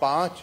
5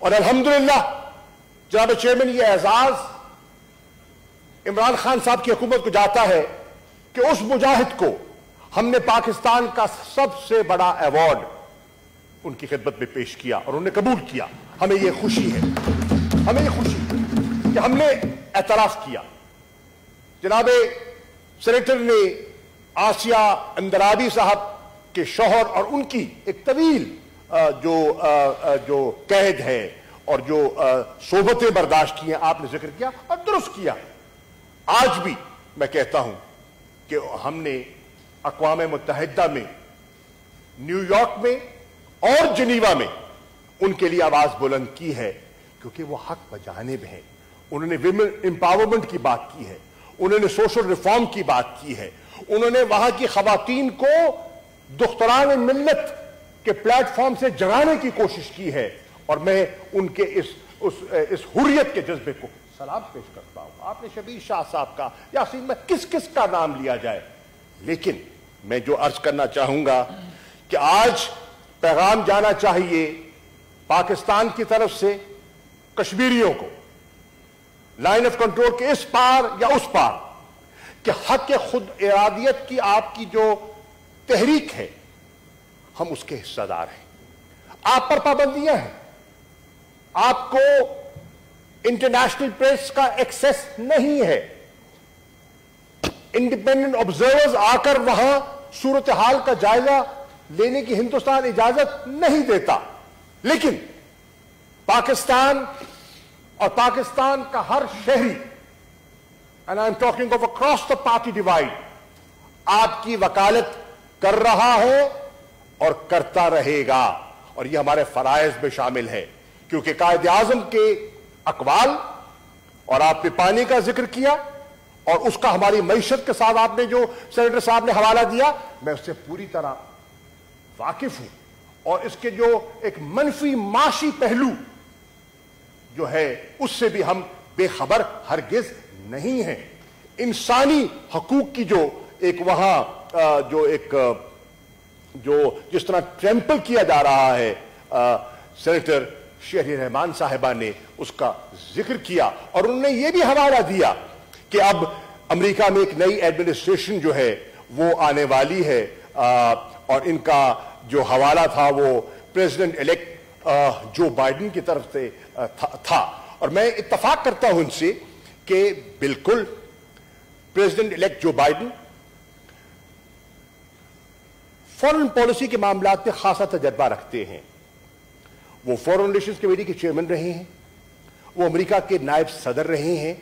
اور الحمدللہ جناب چیئرمین یہ اعزاز عمران خان صاحب کی حکومت کو جاتا ہے کہ اس مجاہد کو ہم نے پاکستان کا سب سے بڑا ایوارڈ ان کی خدمت میں پیش کیا اور انہوں نے قبول کیا. ہمیں یہ خوشی ہے کہ ہم نے اعتراف کیا. جناب سینیٹر نے آسیہ اندرابی صاحب کے شوہر اور ان کی ایک طویل جو قید ہے اور جو صحبتیں برداشت کی ہیں آپ نے ذکر کیا اور درست کیا. آج بھی میں کہتا ہوں کہ ہم نے اقوام متحدہ میں، نیو یارک میں اور جنیوا میں ان کے لیے آواز بلند کی ہے کیونکہ وہ حق بجانب ہیں. انہوں نے ویمن امپاورمنٹ کی بات کی ہے، انہوں نے سوشل ریفارم کی بات کی ہے، انہوں نے وہاں کی خواتین کو دختران ملت کے پلیٹ فارم سے جگانے کی کوشش کی ہے. اور میں ان کے اس حریت کے جذبے کو سلام پیش کرتا ہوں. آپ نے شبیر شاہ صاحب کا، یاسین میں کس کا نام لیا جائے، لیکن میں جو عرض کرنا چاہوں گا کہ آج پیغام جانا چاہیے پاکستان کی طرف سے کشمیریوں کو لائن آف کنٹرول کے اس پار یا اس پار کہ حق خود ارادیت کی آپ کی جو تحریک ہے ہم اس کے حصہ دار ہیں. آپ پر پابندیاں ہیں، آپ کو انٹرنیشنل پریس کا ایکسیس نہیں ہے، انڈیپینڈنٹ آبزرورز آ کر وہاں صورتحال کا جائزہ لینے کی ہندوستان اجازت نہیں دیتا. لیکن پاکستان اور پاکستان کا ہر شہری، and I'm talking of across the party divide، آپ کی وکالت کر رہا ہے اور کرتا رہے گا. اور یہ ہمارے فرائض میں شامل ہے کیونکہ قائد اعظم کے اقوال، اور آپ نے پانی کا ذکر کیا اور اس کا ہماری معیشت کے ساتھ آپ نے جو سینیٹر صاحب نے حوالہ دیا، میں اس سے پوری طرح واقف ہوں. اور اس کے جو ایک منفی معاشی پہلو جو ہے اس سے بھی ہم بے خبر ہرگز نہیں ہیں. انسانی حقوق کی جو ایک وہاں جو جس طرح ٹریمپل کیا جا رہا ہے، سینیٹر شہری رحمان صاحبہ نے اس کا ذکر کیا اور انہوں نے یہ بھی حوالہ دیا کہ اب امریکہ میں ایک نئی ایڈمنسٹریشن جو ہے وہ آنے والی ہے اور ان کا جو حوالہ تھا وہ پریزیڈنٹ الیکٹ جو بائیڈن کی طرف سے تھا. اور میں اتفاق کرتا ہوں ان سے کہ بالکل president elect Joe Biden foreign policy کے معاملات میں خاصا تجربہ رکھتے ہیں. وہ فورن ریلیشنز کمیٹی کے چیئرمین رہے ہیں، وہ امریکہ کے نائب صدر رہے ہیں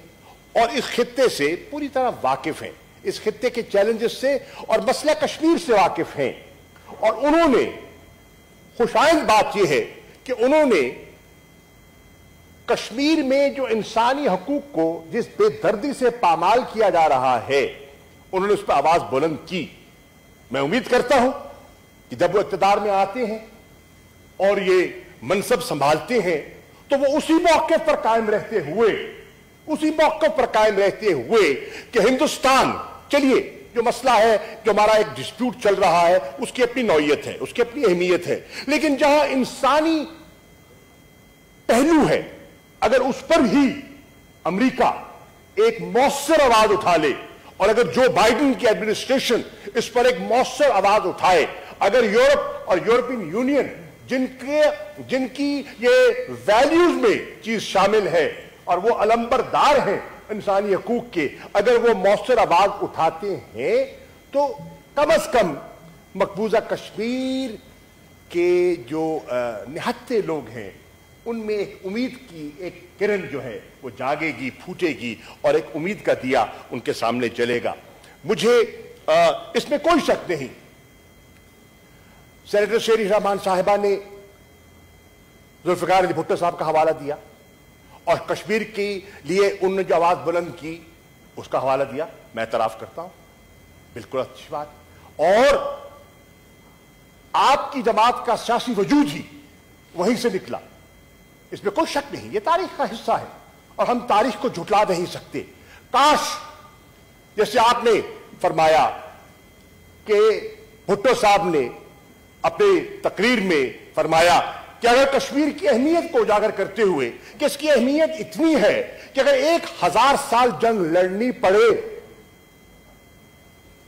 اور اس خطے سے پوری طرح واقف ہیں، اس خطے کے چیلنجز سے اور مسئلہ کشمیر سے واقف ہیں. اور انہوں نے خوشائند بات یہ ہے کہ انہوں نے کشمیر میں جو انسانی حقوق کو جس بے دردی سے پامال کیا جا رہا ہے انہوں نے اس پہ آواز بلند کی. میں امید کرتا ہوں کہ جب وہ اقتدار میں آتے ہیں اور یہ منصب سنبھالتے ہیں تو وہ اسی موقف پر قائم رہتے ہوئے کہ ہندوستان، چلیے جو مسئلہ ہے، جو ہمارا ایک ڈسپیوٹ چل رہا ہے، اس کی اپنی نوعیت ہے، اس کی اپنی اہمیت ہے، لیکن جہاں انسانی پہلو ہے اگر اس پر ہی امریکہ ایک مؤثر آواز اٹھا لے اور اگر جو بائیڈن کی ایڈمنسٹریشن اس پر ایک مؤثر آواز اٹھائے، اگر یورپ اور یورپین یونین جن کی یہ ویلیوز میں چیز شامل ہے اور وہ علمبردار ہیں انسانی حقوق کے، اگر وہ مؤثر آواز اٹھاتے ہیں تو کم از کم مقبوضہ کشمیر کے جو نہتے لوگ ہیں ان میں ایک امید کی ایک کرن جو ہے وہ جاگے گی، پھوٹے گی اور ایک امید کا دیا ان کے سامنے جلے گا. مجھے اس میں کوئی شک نہیں، سینیٹر شہری رحمان صاحبہ نے ذوالفقار علی بھٹو صاحب کا حوالہ دیا اور کشمیر کے لیے انہوں نے جو آواز بلند کی اس کا حوالہ دیا. میں اعتراف کرتا ہوں، بالکل اچھی بات. اور آپ کی جماعت کا سیاسی وجود ہی وہیں سے نکلا، اس میں کوئی شک نہیں، یہ تاریخ کا حصہ ہے اور ہم تاریخ کو جھٹلا نہیں سکتے. کاش جیسے آپ نے فرمایا کہ بھٹو صاحب نے اپنی تقریر میں فرمایا کہ اگر کشمیر کی اہمیت کو اجاگر کرتے ہوئے کہ اس کی اہمیت اتنی ہے کہ اگر 1000 سال جنگ لڑنی پڑے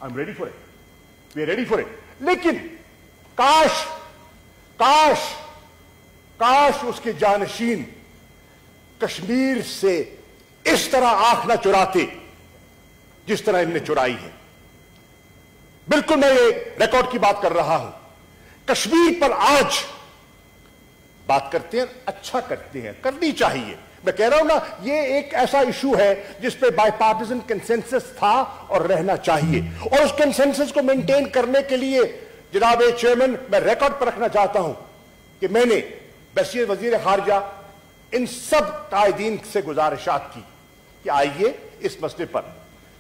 I'm ready for it. We are ready for it. لیکن کاش کاش کاش اس کے جانشین کشمیر سے اس طرح آنکھ نہ چراتے جس طرح ان نے چرائی ہے. بالکل میں یہ ریکارڈ کی بات کر رہا ہوں. کشمیر پر آج بات کرتے ہیں, اچھا کرتے ہیں, کرنی چاہیے. میں کہہ رہا ہوں نا, یہ ایک ایسا ایشو ہے جس پہ بائی پارٹیزن کنسنسس تھا اور رہنا چاہیے, اور اس کنسنسس کو مینٹین کرنے کے لیے جناب چیئرمین میں ریکارڈ پر رکھنا چاہتا ہوں کہ میں نے بحیثیت وزیر خارجہ ان سب قائدین سے گزارشات کی کہ آئیے اس مسئلے پر.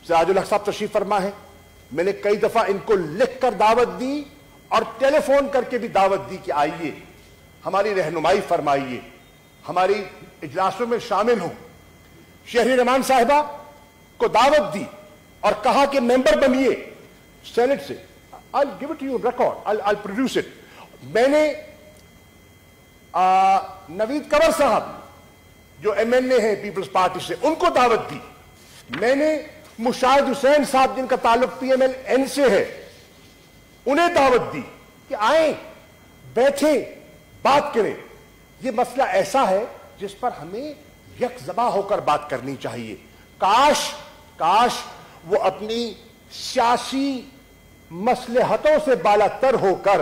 سراج الحق صاحب تشریف فرما ہے, میں نے کئی دفعہ ان کو لکھ کر دعوت دی اور ٹیلی فون کر کے بھی دعوت دی کہ آئیے ہماری رہنمائی فرمائیے, ہماری اجلاسوں میں شامل ہوں. شہری رحمان صاحبہ کو دعوت دی اور کہا کہ ممبر بنیے سینٹ سے. I'll give it to you on record. I'll produce it. میں نے نوید کنور صاحب جو ایم ایل اے ہیں پیپلز پارٹی سے, ان کو دعوت دی. میں نے مشاہد حسین صاحب جن کا تعلق پی ایم ایل این سے ہے, انہیں دعوت دی کہ آئیں, بیٹھیں, بات کریں. یہ مسئلہ ایسا ہے جس پر ہمیں یک زباں ہو کر بات کرنی چاہیے. کاش وہ اپنی سیاسی مصلحتوں سے بالا تر ہو کر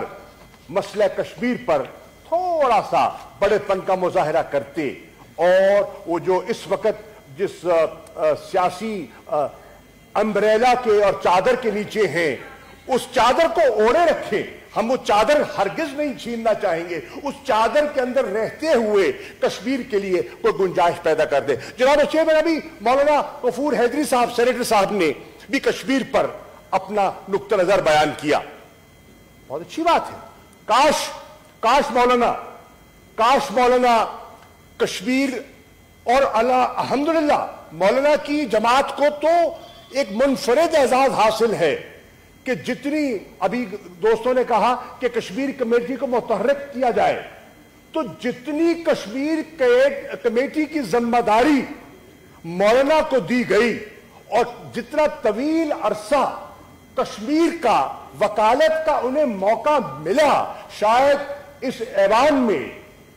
مسئلہ کشمیر پر تھوڑا سا بڑے پن کا مظاہرہ کرتے, اور وہ جو اس وقت جس سیاسی امبریلا کے اور چادر کے نیچے ہیں اس چادر کو اوڑے رکھیں. ہم وہ چادر ہرگز نہیں چھیننا چاہیں گے. اس چادر کے اندر رہتے ہوئے کشمیر کے لیے کوئی گنجائش پیدا کر دے. جناب چیئرمین, ابھی مولانا غفور حیدری صاحب سینیٹر صاحب نے بھی کشمیر پر اپنا نقطہ نظر بیان کیا. بہت اچھی بات ہے. کاش مولانا کشمیر اور الحمدللہ مولانا کی جماعت کو تو ایک منفرد اعزاز حاصل ہے کہ جتنی ابھی دوستوں نے کہا کہ کشمیر کمیٹی کو متحرک کیا جائے, تو جتنی کشمیر کمیٹی کی ذمہ داری مولانا کو دی گئی اور جتنا طویل عرصہ کشمیر کا وکالت کا انہیں موقع ملا, شاید اس ایوان میں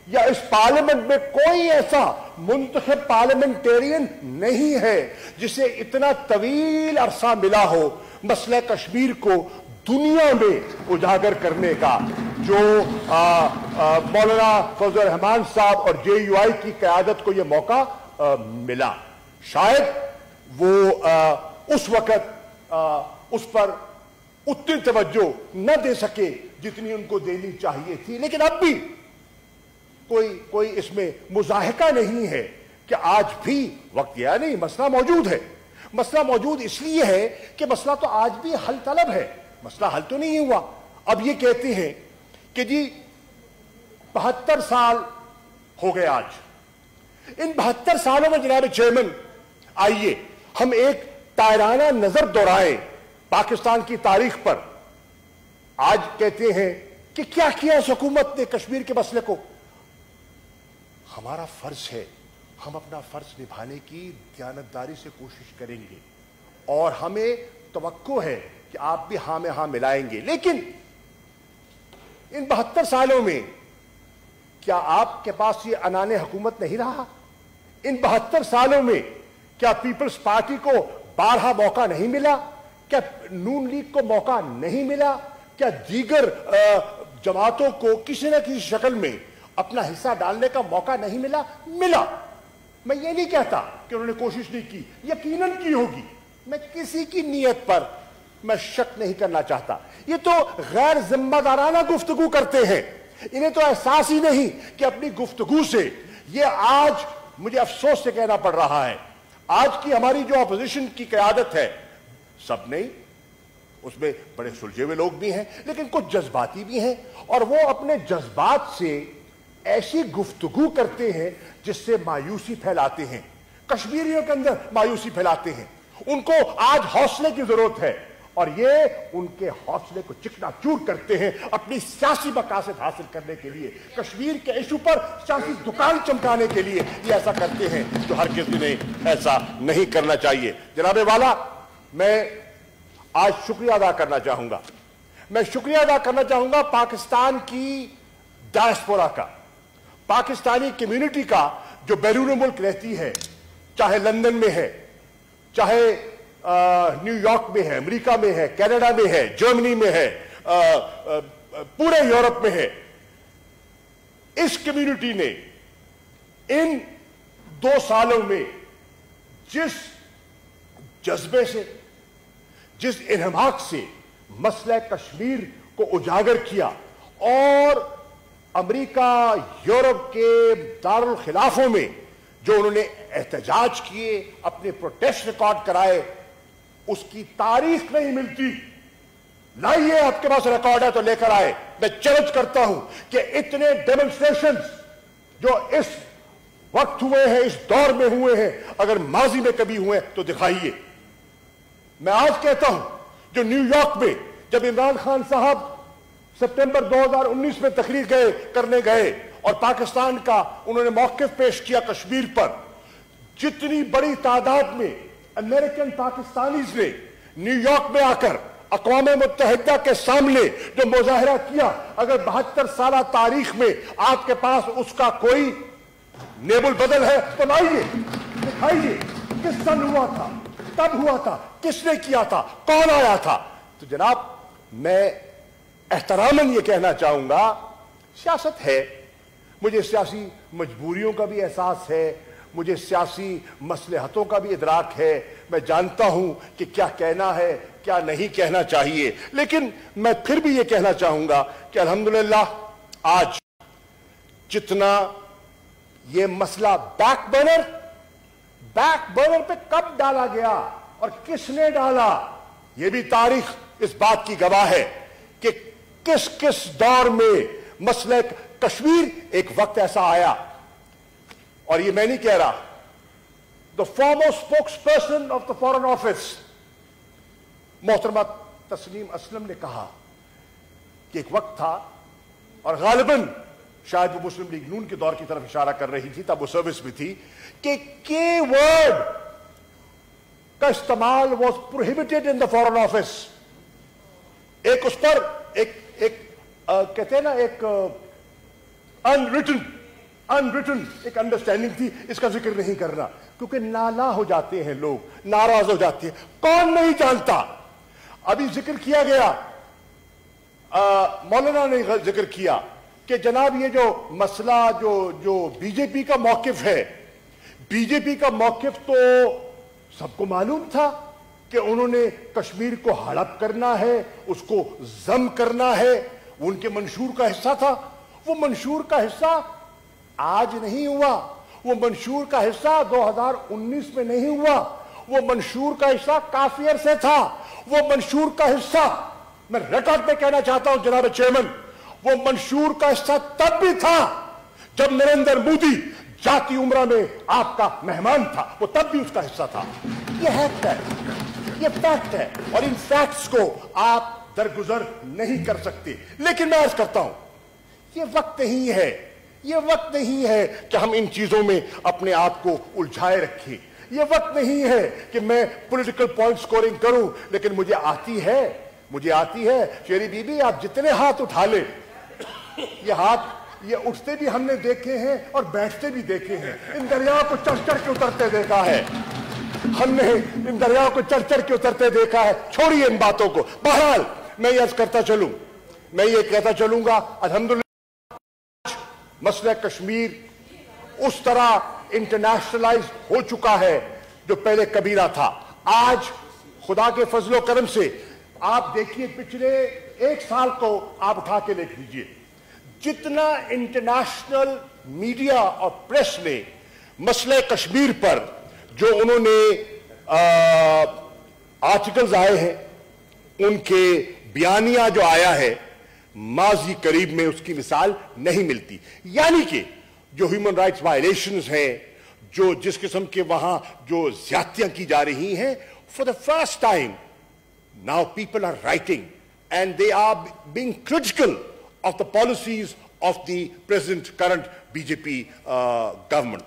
یا اس پارلیمنٹ میں کوئی ایسا منتخب پارلیمنٹیرین نہیں ہے جسے اتنا طویل عرصہ ملا ہو مسئلہ کشمیر کو دنیا میں اجاگر کرنے کا. جو مولانا فضل الرحمان صاحب اور جے یو آئی کی قیادت کو یہ موقع ملا, شاید وہ اس وقت اس پر اتنی توجہ نہ دے سکے جتنی ان کو دینی چاہیے تھی. لیکن اب بھی کوئی اس میں مضاحکہ نہیں ہے کہ آج بھی وقت گیا نہیں, مسئلہ موجود ہے. مسئلہ موجود اس لیے ہے کہ مسئلہ تو آج بھی حل طلب ہے, مسئلہ حل تو نہیں ہوا. اب یہ کہتے ہیں کہ جی 72 سال ہو گئے آج. ان 72 سالوں میں جناب چیئرمین آئیے ہم ایک تائرانہ نظر دوڑائیں پاکستان کی تاریخ پر. آج کہتے ہیں کہ کیا کیا اس حکومت نے کشمیر کے مسئلے کو. ہمارا فرض ہے, ہم اپنا فرض نبھانے کی دیانتداری سے کوشش کریں گے, اور ہمیں توقع ہے کہ آپ بھی ہاں میں ہاں ملائیں گے. لیکن ان 72 سالوں میں کیا آپ کے پاس یہ عنان حکومت نہیں رہا؟ ان 72 سالوں میں کیا پیپلز پارٹی کو بارہا موقع نہیں ملا؟ کیا نون لیگ کو موقع نہیں ملا؟ کیا دیگر جماعتوں کو کسی نہ کسی شکل میں اپنا حصہ ڈالنے کا موقع نہیں ملا؟ ملا. میں یہ نہیں کہتا کہ انہوں نے کوشش نہیں کی, یقیناً کی ہوگی. میں کسی کی نیت پر میں شک نہیں کرنا چاہتا. یہ تو غیر ذمہ دارانہ گفتگو کرتے ہیں. انہیں تو احساس ہی نہیں کہ اپنی گفتگو سے یہ آج مجھے افسوس سے کہنا پڑ رہا ہے, آج کی ہماری جو اپوزیشن کی قیادت ہے, سب نہیں, اس میں بڑے سلجھے ہوئے لوگ بھی ہیں لیکن کچھ جذباتی بھی ہیں, اور وہ اپنے جذبات سے ایسی گفتگو کرتے ہیں جس سے مایوسی پھیلاتے ہیں, کشمیریوں کے اندر مایوسی پھیلاتے ہیں. ان کو آج حوصلے کی ضرورت ہے, اور یہ ان کے حوصلے کو چکنا چور کرتے ہیں اپنی سیاسی مقاصد حاصل کرنے کے لیے، کشمیر کے ایشو پر سیاسی دکان چمکانے کے لیے یہ ایسا کرتے ہیں جو ہر کسی نے ایسا نہیں کرنا چاہیے۔ جناب والا، میں آج شکریہ ادا کرنا چاہوں گا، میں شکریہ ادا کرنا چاہوں گا پاکستان کی ڈائسپورا کا، پاکستانی کمیونٹی کا جو بیرون ملک رہتی ہے، چاہے لندن میں ہے، چاہے نیو یارک میں ہے، امریکہ میں ہے، کینیڈا میں ہے، جرمنی میں ہے، پورے یورپ میں ہے۔ اس کمیونٹی نے ان 2 سالوں میں جس جذبے سے، جس انہماک سے مسئلہ کشمیر کو اجاگر کیا اور امریکہ، یورپ کے دارالخلافوں میں جو انہوں نے احتجاج کیے، اپنے پروٹیسٹ ریکارڈ کرائے، اس کی تاریخ نہیں ملتی۔ لائیے، آپ کے پاس ریکارڈ ہے تو لے کر آئے۔ میں چیلنج کرتا ہوں کہ اتنے ڈیمونسٹریشنز جو اس وقت ہوئے ہیں، اس دور میں ہوئے ہیں، اگر ماضی میں کبھی ہوئے تو دکھائیے۔ میں آج کہتا ہوں، جو نیو یارک میں جب عمران خان صاحب ستمبر 2019 میں تقریر کرنے گئے اور پاکستان کا انہوں نے موقف پیش کیا کشمیر پر، جتنی بڑی تعداد میں امریکن پاکستانیز نے نیو یارک میں آ کر اقوام متحدہ کے سامنے جو مظاہرہ کیا، اگر 72 سالہ تاریخ میں آپ کے پاس اس کا کوئی نیب البدل ہے تو لائیے، دکھائیے کس سن ہوا تھا، کب ہوا تھا، کس نے کیا تھا، کون آیا تھا۔ تو جناب، میں احتراماً یہ کہنا چاہوں گا، سیاست ہے، مجھے سیاسی مجبوریوں کا بھی احساس ہے، مجھے سیاسی مصلحتوں کا بھی ادراک ہے، میں جانتا ہوں کہ کیا کہنا ہے، کیا نہیں کہنا چاہیے، لیکن میں پھر بھی یہ کہنا چاہوں گا کہ الحمدللہ آج جتنا یہ مسئلہ بیک برنر پہ کب ڈالا گیا اور کس نے ڈالا، یہ بھی تاریخ اس بات کی گواہ ہے کہ کس کس دور میں مسئلہ کشمیر ایک وقت ایسا آیا۔ اور یہ میں نہیں کہہ رہا، the foremost spokesperson of the Foreign Office محترمہ تسنیم اسلم نے کہا کہ ایک وقت تھا، اور غالباً شاید وہ مسلم لیگ نون کے دور کی طرف اشارہ کر رہی تھی، تب وہ سروس میں تھی، کہ کی ورڈ کا استعمال was prohibited in the Foreign Office۔ ایک اس پر ایک کہتے ہیں نا، ایک unwritten ایک انڈرسٹینڈنگ تھی، اس کا ذکر نہیں کرنا، کیونکہ نالا ہو جاتے ہیں لوگ، ناراض ہو جاتے ہیں۔ کون نہیں جانتا، ابھی ذکر کیا گیا، مولانا نے ذکر کیا کہ جناب یہ جو مسئلہ جو بی جے پی کا موقف ہے، بی جے پی کا موقف تو سب کو معلوم تھا کہ انہوں نے کشمیر کو ہڑپ کرنا ہے، اس کو ضم کرنا ہے، وہ ان کے منشور کا حصہ تھا۔ وہ منشور کا حصہ آج نہیں ہوا، وہ منشور کا حصہ 2019 میں نہیں ہوا، وہ منشور کا حصہ کافی عرصے تھا۔ وہ منشور کا حصہ، میں ریکارڈ پہ کہنا چاہتا ہوں جناب چیئرمین، وہ منشور کا حصہ تب بھی تھا جب نریندر مودی جاتی عمرہ میں آپ کا مہمان تھا، وہ تب بھی اس کا حصہ تھا۔ یہ فیکٹ ہے، اور ان فیکٹس کو آپ درگزر نہیں کر سکتے۔ لیکن میں عرض کرتا ہوں، یہ وقت نہیں ہے کہ ہم ان چیزوں میں اپنے آپ کو الجھائے رکھیں۔ یہ وقت نہیں ہے کہ میں پولیٹیکل پوائنٹ سکورنگ کروں، لیکن مجھے آتی ہے شیری بی بی، آپ جتنے ہاتھ اٹھا لیں، یہ ہاتھ یہ اٹھتے بھی ہم نے دیکھے ہیں اور بیٹھتے بھی دیکھے ہیں۔ ان دریا کو چڑھ کے اترتے دیکھا ہے، ہم نے ان دریا کو چڑھ کے اترتے دیکھا ہے۔ چھوڑیے ان باتوں کو۔ بہرحال میں یہ عرض کرتا چلوں، میں یہ کہتا چلوں گا، الحمدللہ مسئلہ کشمیر اس طرح انٹرنیشنلائز ہو چکا ہے جو پہلے کبھی نہ تھا۔ آج خدا کے فضل و کرم سے آپ دیکھیے، پچھلے 1 سال کو آپ اٹھا کے دیکھ لیجئے، جتنا انٹرنیشنل میڈیا اور پریس نے مسئلہ کشمیر پر جو انہوں نے آرٹیکلز آئے ہیں، ان کے بیانیہ جو آیا ہے، ماضی قریب میں اس کی مثال نہیں ملتی۔ یعنی کہ جو ہیومن رائٹس وائلیشنز ہیں، جس قسم کے وہاں جو زیادتیاں کی جا رہی ہیں، for the first time Now people are writing and they are being critical of the policies of the present current BJP government.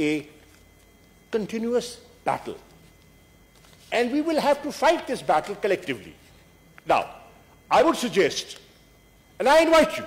a continuous battle and we will have to fight this battle collectively. Now, I would suggest, and I invite you,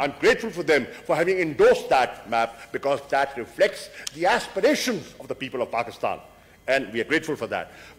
I'm grateful for them for having endorsed that map because that reflects the aspirations of the people of Pakistan and we are grateful for that.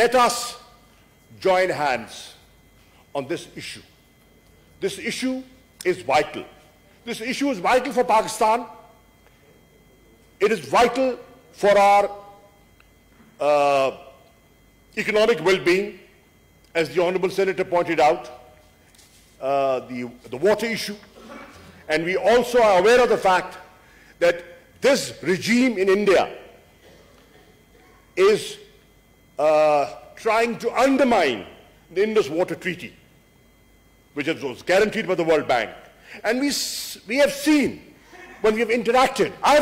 let us join hands on this issue. This issue is vital. This issue is vital for Pakistan. It is vital for our economic well-being, as the Honorable Senator pointed out. The water issue, and we also are aware of the fact that this regime in India is trying to undermine the Indus Water Treaty, which was guaranteed by the World Bank. And we have seen, when we have interacted, I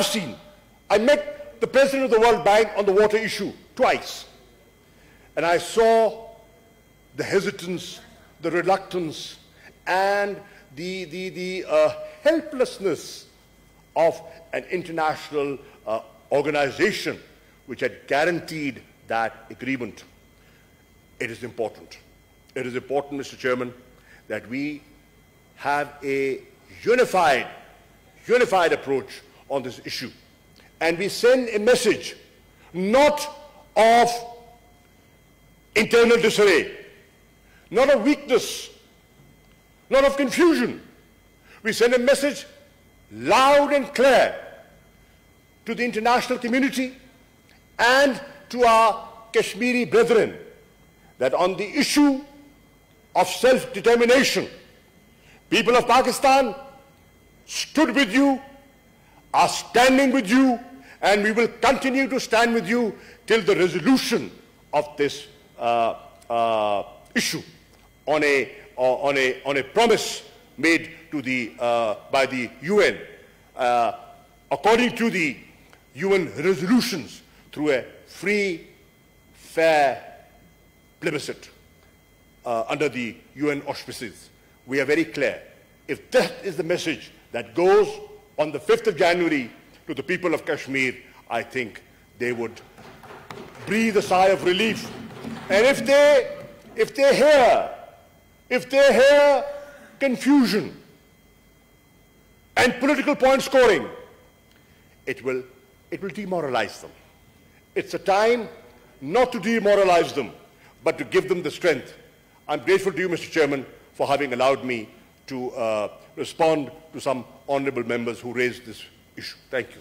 met the President of the World Bank on the water issue twice, and I saw the hesitance, the reluctance, and the helplessness of an international organization which had guaranteed that agreement. It is important. It is important, Mr. Chairman, that we have a unified approach on this issue. And we send a message not of internal disarray, not of weakness, not of confusion. We send a message loud and clear to the international community and to our Kashmiri brethren that on the issue of self-determination, people of Pakistan stood with you, are standing with you, and we will continue to stand with you till the resolution of this issue on a promise made to by the UN according to the UN resolutions through a free, fair plebiscite under the UN auspices. We are very clear. If that is the message that goes on the 5th of January to the people of Kashmir, I think they would breathe a sigh of relief. And if they hear confusion and political point scoring, it will demoralize them. It's a time not to demoralize them, but to give them the strength. I'm grateful to you, Mr. Chairman, for having allowed me to respond to some honorable members who raised this issue. Thank you.